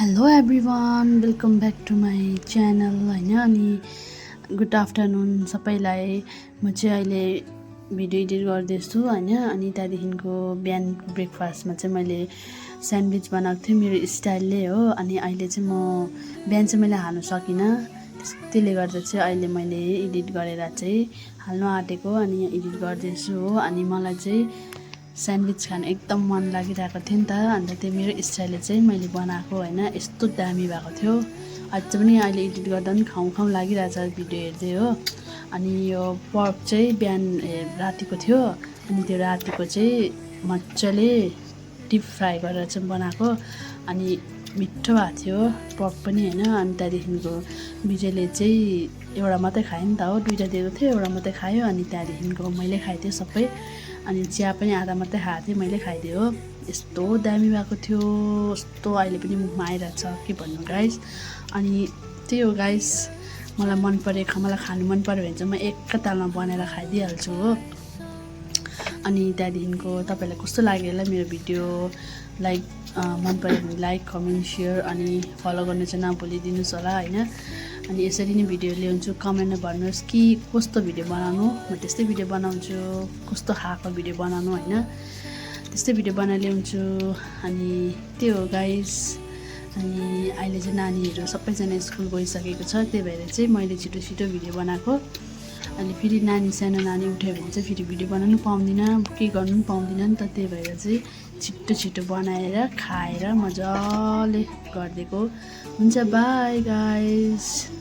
Hello everyone, welcome back to my channel होइन। अनि good afternoon सबैलाई। म चाहिँ अहिले भिडियो एडिट गर्दैछु होइन। अनि त्यहाँदेखिको बिहानको ब्रेकफास्टमा चाहिँ मैले स्यान्डविच बनाएको थिएँ मेरो स्टाइलले हो। अनि अहिले चाहिँ म बिहान चाहिँ मैले हाल्नु सकिनँ, त्यसले गर्दा चाहिँ अहिले मैले एडिट गरेर चाहिँ हाल्नु आँटेको अनि एडिट गर्दैछु हो। अनि मलाई चाहिँ स्यान्डविच खान एकदम मन लागिरहेको थियो नि त। अन्त त्यो मेरो स्टाइलले चाहिँ मैले बनाएको होइन, यस्तो दामी भएको थियो। अझ पनि अहिले एडिट गर्दा पनि खाउँ खाउँ लागिरहेछ भिडियो हेर्दै हो। अनि यो पर्क चाहिँ बिहान रातिको थियो। अनि त्यो रातिको चाहिँ मजाले डिप फ्राई गरेर चाहिँ बनाएको। अनि मिठो भएको थियो पर्क पनि होइन। अनि त्यहाँदेखिको विजयले चाहिँ एउटा मात्रै खायो नि त हो, दुईवटा दिएको थियो, एउटा मात्रै खायो। अनि त्यहाँदेखिको मैले खाइदिएँ सबै। अनि चिया पनि आधा मात्रै खाएको थिएँ, मैले खाइदिएँ हो। यस्तो दामी भएको थियो, यस्तो अहिले पनि मुखमा आइरहेछ के भन्नु गाइस। अनि त्यही हो गाइस, मलाई मन पऱ्यो, मलाई खानु मन पऱ्यो भने चाहिँ म एकैतालमा बनाएर खाइदिइहाल्छु हो। अनि त्यहाँदेखिको तपाईँलाई कस्तो लाग्यो होला मेरो भिडियो, लाइक मन पऱ्यो भने लाइक कमेन्ट सेयर अनि फलो गर्नु चाहिँ नभुलिदिनुहोस् होला होइन। अनि यसरी नै भिडियो ल्याउँछु, कमेन्टमा भन्नुहोस् कि कस्तो भिडियो बनाउनु, म त्यस्तै भिडियो बनाउँछु, कस्तो खाएको भिडियो बनाउनु होइन, त्यस्तै भिडियो बनाएर ल्याउँछु। अनि त्यो हो गाइस। अनि अहिले चाहिँ नानीहरू सबैजना स्कुल गइसकेको छ, त्यही भएर चाहिँ मैले छिटो छिटो भिडियो बनाएको। अनि फेरि सानो नानी उठ्यो भने चाहिँ फेरि भिडियो बनाउनु पाउँदिनँ, के गर्नु पनि पाउँदिनँ नि त। त्यही भएर चाहिँ छिटो छिटो बनाएर खाएर मजाले गरिदिएको हुन्छ। By guys.